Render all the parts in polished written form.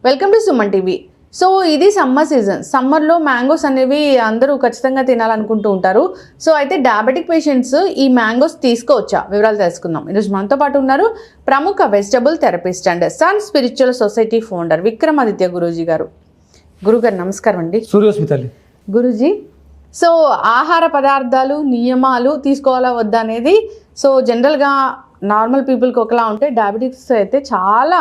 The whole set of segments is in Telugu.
Welcome to Suman TV. So ఇది సమ్మర్ సీజన్. సమ్మర్లో మ్యాంగోస్ అనేవి అందరూ ఖచ్చితంగా తినాలనుకుంటూ ఉంటారు. సో అయితే డయాబెటిక్ పేషెంట్స్ ఈ మ్యాంగోస్ తీసుకోవచ్చా, వివరాలు తెలుసుకుందాం. ఈరోజు మనతో పాటు ఉన్నారు ప్రముఖ vegetable therapist and sun spiritual society founder Vikramaditya Guruji గారు. గురుగారు నమస్కారం అండి. సూర్యోస్మితల్లి. గురూజీ, సో ఆహార పదార్థాలు నియమాలు తీసుకోవాలా వద్దా అనేది, సో జనరల్గా నార్మల్ పీపుల్కి ఒకలా ఉంటే డయాబెటిక్స్ అయితే చాలా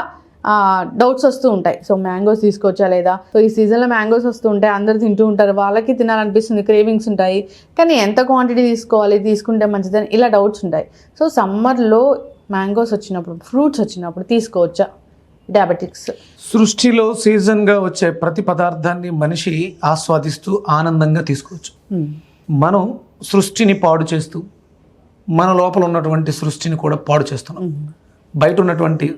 డౌట్స్ వస్తూ ఉంటాయి. సో మ్యాంగోస్ తీసుకోవచ్చా లేదా, సో ఈ సీజన్లో మ్యాంగోస్ వస్తూ ఉంటాయి, అందరు తింటూ ఉంటారు, వాళ్ళకి తినాలనిపిస్తుంది, క్రేవింగ్స్ ఉంటాయి, కానీ ఎంత క్వాంటిటీ తీసుకోవాలి, తీసుకుంటే మంచిదని ఇలా డౌట్స్ ఉంటాయి. సో సమ్మర్లో మ్యాంగోస్ వచ్చినప్పుడు, ఫ్రూట్స్ వచ్చినప్పుడు తీసుకోవచ్చా డయాబెటిక్స్? సృష్టిలో సీజన్గా వచ్చే ప్రతి పదార్థాన్ని మనిషి ఆస్వాదిస్తూ ఆనందంగా తీసుకోవచ్చు. మనం సృష్టిని పాడు చేస్తూ మన లోపల ఉన్నటువంటి సృష్టిని కూడా పాడు చేస్తున్నాం. బయట ఉన్నటువంటి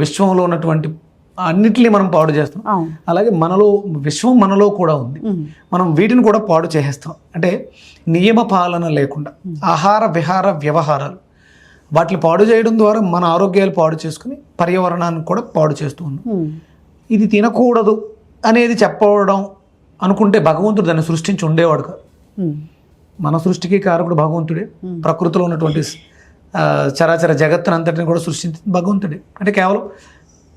విశ్వంలో ఉన్నటువంటి అన్నిటినీ మనం పాడు చేస్తాం. అలాగే విశ్వం మనలో కూడా ఉంది, మనం వీటిని కూడా పాడు చేసేస్తాం. అంటే నియమ పాలన లేకుండా ఆహార విహార వ్యవహారాలు వాటిని పాడు చేయడం ద్వారా మన ఆరోగ్యాలు పాడు చేసుకుని పర్యావరణాన్ని కూడా పాడు చేస్తూ ఉన్నాం. ఇది తినకూడదు అనేది చెప్పడం అనుకుంటే భగవంతుడు దాన్ని సృష్టించి ఉండేవాడు కాదు. మన సృష్టికి కారకుడు భగవంతుడే. ప్రకృతిలో ఉన్నటువంటి చరాచర జగత్తును అంతటిని కూడా సృష్టించింది భగవంతుడే. అంటే కేవలం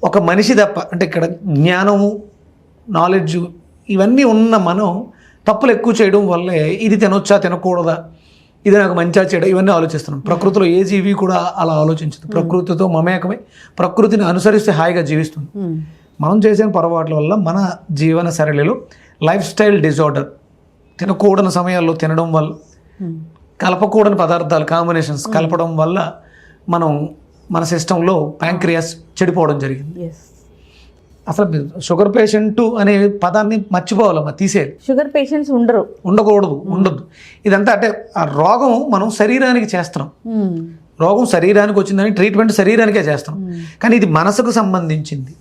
ఒక మనిషి తప్ప, అంటే ఇక్కడ జ్ఞానము, నాలెడ్జ్ ఇవన్నీ ఉన్న మనం తప్పులు ఎక్కువ చేయడం వల్లే ఇది తినొచ్చా తినకూడదా, ఇది నాకు మంచిగా చెడ, ఇవన్నీ ఆలోచిస్తున్నాం. ప్రకృతిలో ఏ జీవి కూడా అలా ఆలోచించదు. ప్రకృతితో మమేకమై ప్రకృతిని అనుసరిస్తే హాయిగా జీవిస్తుంది. మనం చేసిన పొరపాట్ల వల్ల మన జీవన శైలిలో లైఫ్ స్టైల్ డిజార్డర్, తినకూడని సమయాల్లో తినడం వల్ల, కలపకూడని పదార్థాలు కాంబినేషన్స్ కలపడం వల్ల మన సిస్టంలో ప్యాంక్రియాస్ చెడిపోవడం జరిగింది. అసలు షుగర్ పేషెంట్ అనే పదాన్ని మర్చిపోవాలి, తీసేయాలి. షుగర్ పేషెంట్స్ ఉండదు. ఇదంతా అంటే ఆ రోగం మనం శరీరానికి చేస్తున్నాం. రోగం శరీరానికి వచ్చిందని ట్రీట్మెంట్ శరీరానికే చేస్తాం, కానీ ఇది మనసుకు సంబంధించింది.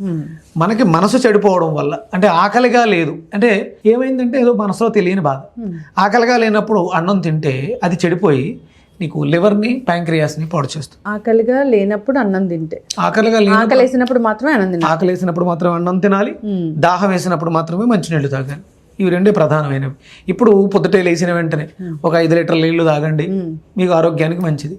మనకి మనసు చెడిపోవడం వల్ల, అంటే ఆకలిగా లేదు అంటే ఏమైందంటే ఏదో మనసులో తెలియని బాధ. ఆకలిగా లేనప్పుడు అన్నం తింటే అది చెడిపోయి నీకు లివర్ని, ప్యాంక్రియాస్ని పాడు చేస్తుంది. ఆకలిగా లేనప్పుడు అన్నం తింటే, ఆకలేసినప్పుడు మాత్రమే అన్నం తినాలి, దాహం వేసినప్పుడు మాత్రమే మంచినీళ్ళు తాగాలి. ఇవి రెండే ప్రధానమైనవి. ఇప్పుడు పొద్దుటే లేచిన వెంటనే ఒక 5 లీటర్ల నీళ్లు తాగండి, మీకు ఆరోగ్యానికి మంచిది.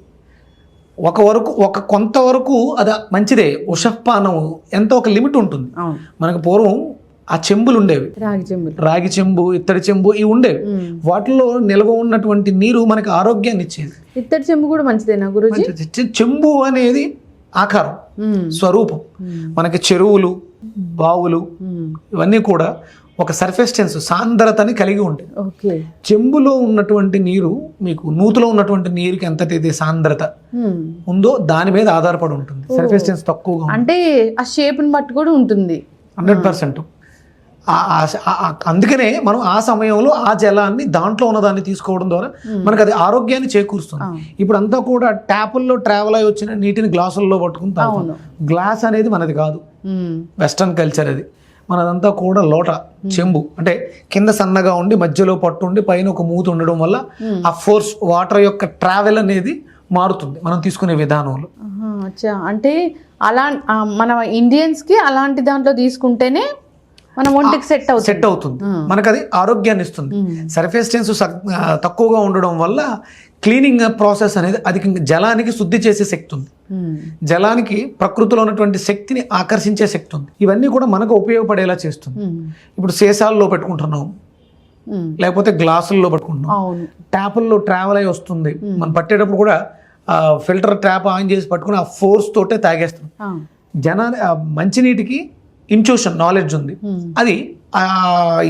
కొంతవరకు అది మంచిదే. ఉషపానం ఎంతో ఒక లిమిట్ ఉంటుంది. మనకు పూర్వం ఆ చెంబులు ఉండేవి, రాగి చెంబు, ఇత్తడి చెంబు, ఇవి ఉండేవి. వాటిలో నిల్వ ఉన్నటువంటి నీరు మనకి ఆరోగ్యాన్ని ఇచ్చేది. ఇత్తడి చెంబు కూడా మంచిదేనా గురూజీ? చెంబు అనేది ఆకారం, స్వరూపం. మనకి చెరువులు, బావులు ఇవన్నీ కూడా ఒక సర్ఫేస్ టెన్స్, సాంద్రతని కలిగి ఉంటాయి. చెంబులో ఉన్నటువంటి నీరు మీకు నూతులో ఉన్నటువంటి నీరుకి ఎంతైతే సాంద్రత ఉందో దాని మీద ఆధారపడి ఉంటుంది. సర్ఫేస్ టెన్స్ తక్కువగా, అంటే ఆ షేప్ ని బట్టి కూడా ఉంటుంది 100%. అందుకనే మనం ఆ సమయంలో ఆ జలాన్ని దాంట్లో ఉన్నదాన్ని తీసుకోవడం ద్వారా మనకు అది ఆరోగ్యాన్ని చేకూరుస్తుంది. ఇప్పుడు అంతా కూడా ట్యాపుల్లో ట్రావెల్ అయి వచ్చిన నీటిని గ్లాసుల్లో పట్టుకుని తాగుతాం. గ్లాస్ అనేది మనది కాదు, వెస్టర్న్ కల్చర్ అది. మనదంతా కూడా లోట, చెంబు, అంటే కింద సన్నగా ఉండి మధ్యలో పట్టు ఉండి పైన ఒక మూత ఉండడం వల్ల ఆ ఫోర్స్, వాటర్ యొక్క ట్రావెల్ అనేది మారుతుంది మనం తీసుకునే విధానంలో. అంటే అలా మన ఇండియన్స్ కి అలాంటి దాంట్లో తీసుకుంటేనే మన ఒంటికి సెట్ అవుతుంది, మనకు అది ఆరోగ్యాన్ని ఇస్తుంది. సర్ఫేస్ టెన్స్ తక్కువగా ఉండడం వల్ల క్లీనింగ్ ప్రాసెస్ అనేది అధికంగా, జలానికి శుద్ధి చేసే శక్తి ఉంది, జలానికి ప్రకృతిలో ఉన్నటువంటి శక్తిని ఆకర్షించే శక్తి ఉంది. ఇవన్నీ కూడా మనకు ఉపయోగపడేలా చేస్తుంది. ఇప్పుడు సీసాల్లో పెట్టుకుంటున్నాం, లేకపోతే గ్లాసుల్లో పెట్టుకుంటున్నాం, ట్యాపుల్లో ట్రావెల్ అయ్యి వస్తుంది. మనం పట్టేటప్పుడు కూడా ఫిల్టర్ ట్యాప్ ఆన్ చేసి పట్టుకుని ఆ ఫోర్స్ తోటే తాగేస్తాం. మంచినీటికి ఇంట్యూషన్, నాలెడ్జ్ ఉంది. అది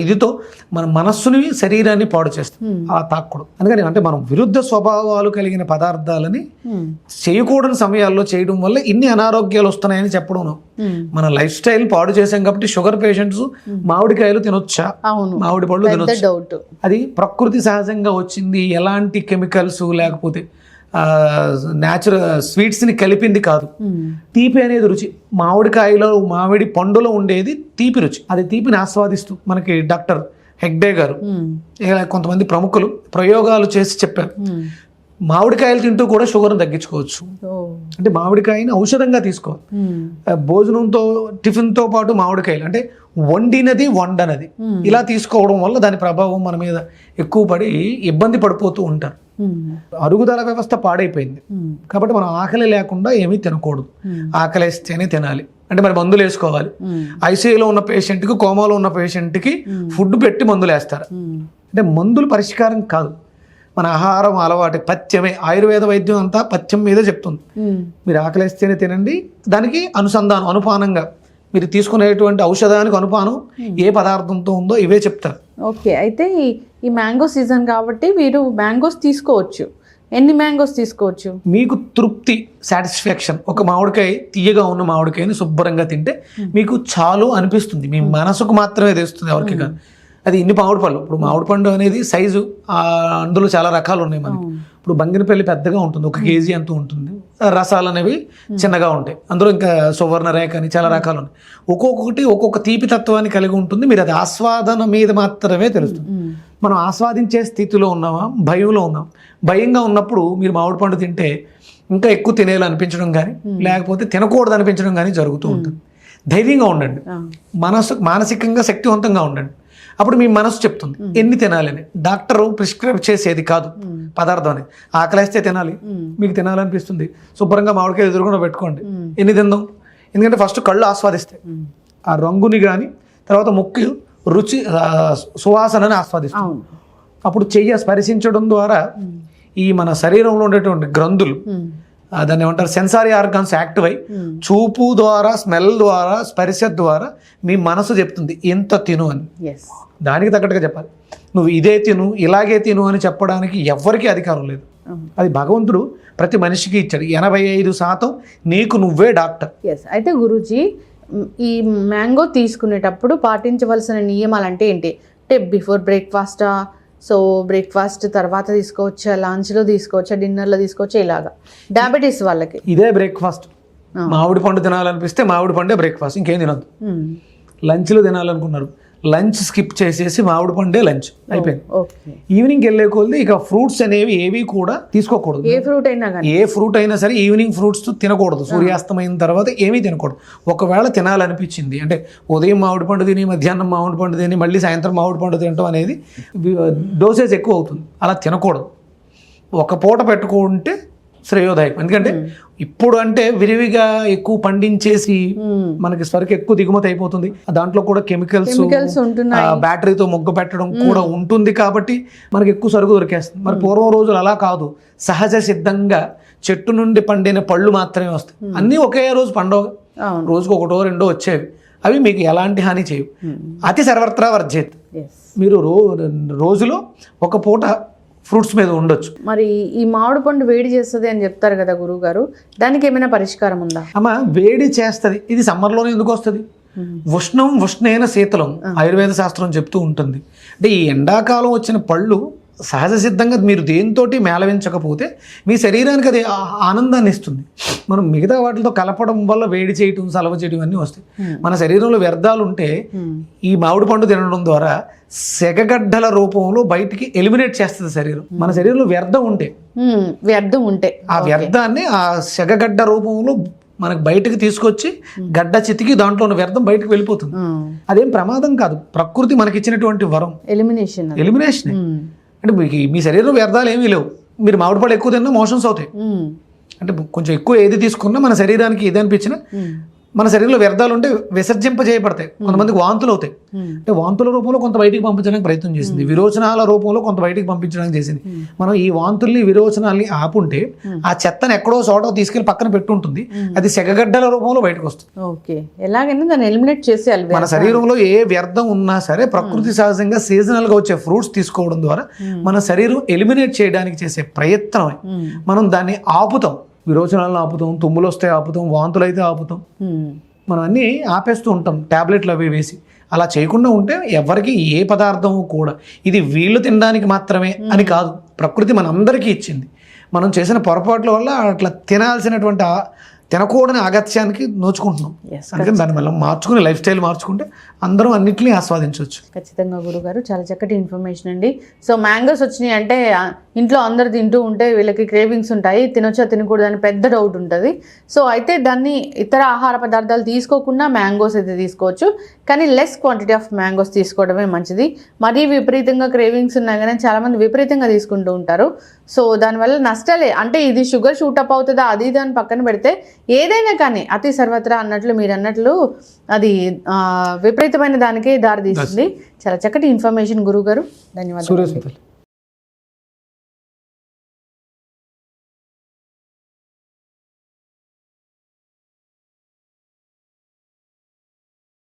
ఇదితో మన మనస్సుని, శరీరాన్ని పాడు చేస్తుంది అలా తాకూడదు. అందుకని అంటే మనం విరుద్ధ స్వభావాలు కలిగిన పదార్థాలని చేయకూడని సమయాల్లో చేయడం వల్ల ఇన్ని అనారోగ్యాలు వస్తున్నాయని చెప్పడం. మన లైఫ్ స్టైల్ పాడు చేసాం కాబట్టి షుగర్ పేషెంట్స్ మామిడికాయలు తినొచ్చా, మామిడి పళ్ళు తినొచ్చా, అది ప్రకృతి సహజంగా వచ్చింది, ఎలాంటి కెమికల్స్ లేకపోతే న్యాచురల్ స్వీట్స్ని కలిపింది కాదు. తీపి అనేది రుచి. మామిడికాయలో, మామిడి పండులో ఉండేది తీపి రుచి. అది తీపిని ఆస్వాదిస్తూ మనకి డాక్టర్ హెగ్డే గారు, కొంతమంది ప్రముఖులు ప్రయోగాలు చేసి చెప్పారు. మామిడికాయలు తింటూ కూడా షుగర్ని తగ్గించుకోవచ్చు. అంటే మామిడికాయని ఔషధంగా తీసుకోవాలి. భోజనంతో టిఫిన్తో పాటు మామిడికాయలు అంటే వండినది వండనది ఇలా తీసుకోవడం వల్ల దాని ప్రభావం మన మీద ఎక్కువ పడి ఇబ్బంది పడిపోతూ ఉంటారు. అరుగుదల వ్యవస్థ పాడైపోయింది కాబట్టి మనం ఆకలి లేకుండా ఏమీ తినకూడదు. ఆకలి వేస్తేనే తినాలి. అంటే మరి మందులు వేసుకోవాలి. ఐసీయూలో ఉన్న పేషెంట్కి, కోమాలో ఉన్న పేషెంట్కి ఫుడ్ పెట్టి మందులు వేస్తారు. అంటే మందులు పరిష్కారం కాదు. మన ఆహారం అలవాటు పథ్యమే. ఆయుర్వేద వైద్యం అంతా పథ్యం మీదే చెప్తుంది. మీరు ఆకలిస్తేనే తినండి. దానికి అనుసంధానం, అనుపానంగా మీరు తీసుకునేటువంటి ఔషధానికి అనుపానం ఏ పదార్థంతో ఉందో ఇవే చెప్తారు. ఓకే, అయితే ఈ మ్యాంగో సీజన్ కాబట్టి మీరు మ్యాంగోస్ తీసుకోవచ్చు. ఎన్ని మ్యాంగోస్ తీసుకోవచ్చు? మీకు తృప్తి, సాటిస్ఫాక్షన్. ఒక మామిడికాయ, తీయగా ఉన్న మామిడికాయని శుభ్రంగా తింటే మీకు చాలు అనిపిస్తుంది. మీ మనసుకు మాత్రమే తెలుస్తుంది, ఎవరికి కాదు. అది ఇన్ని మామిడి పళ్ళు. ఇప్పుడు మామిడి పండు అనేది సైజు అందులో చాలా రకాలు ఉన్నాయి మనకి. ఇప్పుడు బంగినపల్లి పెద్దగా ఉంటుంది, 1 కేజీ అంటూ ఉంటుంది. రసాలు అనేవి చిన్నగా ఉంటాయి. అందులో ఇంకా సువర్ణ రేఖ అని చాలా రకాలు ఉన్నాయి. ఒక్కొక్కటి ఒక్కొక్క తీపి తత్వాన్ని కలిగి ఉంటుంది. మీరు అది ఆస్వాదన మీద మాత్రమే తెలుస్తుంది. మనం ఆస్వాదించే స్థితిలో ఉన్నామా, భయంలో ఉన్నాం. భయంగా ఉన్నప్పుడు మీరు మామిడి పండు తింటే ఇంకా ఎక్కువ తినేయాలనిపించడం కానీ, లేకపోతే తినకూడదు అనిపించడం కానీ జరుగుతూ ఉంటుంది. ధైర్యంగా ఉండండి, మానసికంగా శక్తివంతంగా ఉండండి. అప్పుడు మీ మనసు చెప్తుంది ఎన్ని తినాలని. డాక్టరు ప్రిస్క్రైబ్ చేసేది కాదు పదార్థం అనేది. ఆకలిస్తే తినాలి, మీకు తినాలనిపిస్తుంది, శుభ్రంగా మామిడికాయ ఎదురుకుండా పెట్టుకోండి. ఎన్ని తిందాం? ఎందుకంటే ఫస్ట్ కళ్ళు ఆస్వాదిస్తాయి ఆ రంగుని కానీ, తర్వాత ముక్కు రుచి సువాసనని ఆస్వాదిస్తాం. అప్పుడు చెయ్యి స్పర్శించడం ద్వారా ఈ మన శరీరంలో ఉండేటువంటి గ్రంథులు, దాన్ని ఏమంటారు, సెన్సారీ ఆర్గాన్స్ యాక్టివ్ అయ్యి చూపు ద్వారా, స్మెల్ ద్వారా, స్పర్శ ద్వారా మీ మనసు చెప్తుంది ఎంత తిను అని. దానికి తగ్గట్టుగా చెప్పాలి. నువ్వు ఇదే తిను, ఇలాగే తిను అని చెప్పడానికి ఎవరికీ అధికారం లేదు. అది భగవంతుడు ప్రతి మనిషికి ఇచ్చాడు. 85% నీకు నువ్వే డాక్టర్. అయితే గురూజీ, ఈ మ్యాంగో తీసుకునేటప్పుడు పాటించవలసిన నియమాలు అంటే ఏంటి? అంటే బిఫోర్ బ్రేక్ఫాస్టా, సో బ్రేక్ఫాస్ట్ తర్వాత తీసుకోవచ్చా, లంచ్లో తీసుకోవచ్చా, డిన్నర్లో తీసుకోవచ్చా, ఇలాగా డయాబెటీస్ వాళ్ళకి ఇదే బ్రేక్ఫాస్ట్. మామిడి పండు తినాలనిపిస్తే మామిడి పండే బ్రేక్ఫాస్ట్, ఇంకేం తినద్దు. లంచ్లో తినాలనుకున్నారు, లంచ్ స్కిప్ చేసేసి మామిడి పండే లంచ్ అయిపోయింది. ఈవినింగ్ వెళ్ళే కొద్ది ఇక ఫ్రూట్స్ అనేవి ఏవి కూడా తీసుకోకూడదు. ఏ ఫ్రూట్ అయినా సరే ఈవినింగ్ ఫ్రూట్స్ తినకూడదు. సూర్యాస్తమైన తర్వాత ఏమీ తినకూడదు. ఒకవేళ తినాలనిపించింది అంటే ఉదయం మామిడి పండు తిని, మధ్యాహ్నం మామిడి పండు తిని, మళ్ళీ సాయంత్రం మామిడి పండు తినడం అనేది డోసేజ్ ఎక్కువ అవుతుంది. అలా తినకూడదు. ఒక పూట పెట్టుకుంటే శ్రేయోదాయకం. ఎందుకంటే ఇప్పుడు అంటే విరివిగా ఎక్కువ పండించేసి మనకి సరుకు ఎక్కువ దిగుమతి అయిపోతుంది. దాంట్లో కూడా కెమికల్స్ బ్యాటరీతో మొగ్గ పెట్టడం కూడా ఉంటుంది కాబట్టి మనకి ఎక్కువ సరుకు దొరికేస్తుంది. మరి పూర్వం రోజులు అలా కాదు. సహజ సిద్ధంగా చెట్టు నుండి పండిన పళ్ళు మాత్రమే వస్తాయి. అన్నీ ఒకే రోజు పండవు, రోజుకు 1 2 వచ్చేవి. అవి మీకు ఎలాంటి హాని చేయవు. అతి సర్వత్రా వర్జేత్. మీరు రోజులో ఒక పూట ఫ్రూట్స్ మీద ఉండొచ్చు. మరి ఈ మామిడి పండు వేడి చేస్తుంది అని చెప్తారు కదా గురువు గారు, దానికి ఏమైనా పరిష్కారం ఉందా? అమ్మ, వేడి చేస్తుంది. ఇది సమ్మర్లోనే ఎందుకు వస్తుంది? ఉష్ణేన శీతలం ఆయుర్వేద శాస్త్రం చెప్తూ ఉంటుంది. అంటే ఈ ఎండాకాలం వచ్చిన పళ్ళు సహజ సిద్ధంగా మీరు దేనితోటి మేళవించకపోతే మీ శరీరానికి అది ఆనందాన్ని ఇస్తుంది. మనం మిగతా వాటితో కలపడం వల్ల వేడి చేయటం, సలవ చేయడం అన్నీ వస్తాయి. మన శరీరంలో వ్యర్థాలు ఉంటే ఈ మామిడి పండు తినడం ద్వారా సెగగడ్డల రూపంలో బయటికి ఎలిమినేట్ చేస్తుంది శరీరం. మన శరీరంలో వ్యర్థం ఉంటే ఆ వ్యర్థాన్ని ఆ సెగగడ్డ రూపంలో మనకు బయటకు తీసుకొచ్చి గడ్డ చితికి దాంట్లో ఉన్న వ్యర్థం బయటకు వెళ్ళిపోతుంది. అదేం ప్రమాదం కాదు, ప్రకృతి మనకి ఇచ్చినటువంటి వరం. ఎలిమినేషన్ అంటే మీ శరీరంలో వ్యర్థాలు ఏమీ లేవు. మీరు మామిడి పళ్ళు ఎక్కువ తిన్నా మోషన్స్ అవుతాయి. అంటే కొంచెం ఎక్కువ ఏది తీసుకున్నా మన శరీరానికి ఏది అనిపించినా మన శరీరంలో వ్యర్థాలు ఉంటే విసర్జింపజేయబడతాయి. కొంతమందికి వాంతులు అవుతాయి. అంటే వాంతుల రూపంలో కొంత బయటికి పంపించడానికి ప్రయత్నం చేసింది, విరోచనాల రూపంలో కొంత బయటికి పంపించడానికి చేసింది. మనం ఈ వాంతుల్ని, విరోచనాల్ని ఆపుంటే ఆ చెత్తను ఎక్కడో చోట తీసుకెళ్లి పక్కన పెట్టుంటుంది, అది సెగగడ్డల రూపంలో బయటకు వస్తుంది. ఎలాగైనా దాన్ని ఎలిమినేట్ చేసేయాలి. మన శరీరంలో ఏ వ్యర్థం ఉన్నా సరే ప్రకృతి సహజంగా సీజనల్గా వచ్చే ఫ్రూట్స్ తీసుకోవడం ద్వారా మన శరీరం ఎలిమినేట్ చేయడానికి చేసే ప్రయత్నమే. మనం దాన్ని ఆపుతాం. విరోచనాలను ఆపుతాం, తుమ్ములు వస్తే ఆపుతాం, వాంతులు అయితే ఆపుతాం. మనం అన్నీ ఆపేస్తూ ఉంటాం టాబ్లెట్లు అవి వేసి. అలా చేయకుండా ఉంటే ఎవరికి ఏ పదార్థం కూడా ఇది వీళ్ళు తినడానికి మాత్రమే అని కాదు, ప్రకృతి మనందరికీ ఇచ్చింది. మనం చేసిన పొరపాట్ల వల్ల అట్లా తినాల్సినటువంటి తినకూడని అగత్యానికి నోచుకుంటున్నాం. Yes, అందుకని దాన్ని మనం మార్చుకుని లైఫ్ స్టైల్ మార్చుకుంటే అందరం అన్నిటిని ఆస్వాదించవచ్చు. ఖచ్చితంగా గురుగారు, చాలా చక్కటి ఇన్ఫర్మేషన్ అండి. సో మ్యాంగోస్ వచ్చినాయి అంటే ఇంట్లో అందరు తింటూ ఉంటే వీళ్ళకి క్రేవింగ్స్ ఉంటాయి, తినొచ్చా తినకూడదు అని పెద్ద డౌట్ ఉంటుంది. సో అయితే దాన్ని ఇతర ఆహార పదార్థాలు తీసుకోకుండా మ్యాంగోస్ అయితే తీసుకోవచ్చు, కానీ లెస్ క్వాంటిటీ ఆఫ్ మ్యాంగోస్ తీసుకోవడమే మంచిది. మరీ విపరీతంగా క్రేవింగ్స్ ఉన్నాయి కానీ చాలామంది విపరీతంగా తీసుకుంటూ ఉంటారు. సో దానివల్ల నష్టాలే, అంటే ఇది షుగర్ షూటప్ అవుతుందా అది ఇది అని పక్కన పెడితే ఏదైనా కానీ అతి సర్వత్రా అన్నట్లు మీరు అన్నట్లు అది విపరీతమైన దానికే దారి తీస్తుంది. చాలా చక్కటి ఇన్ఫర్మేషన్ గురువు గారు, ధన్యవాదాలు.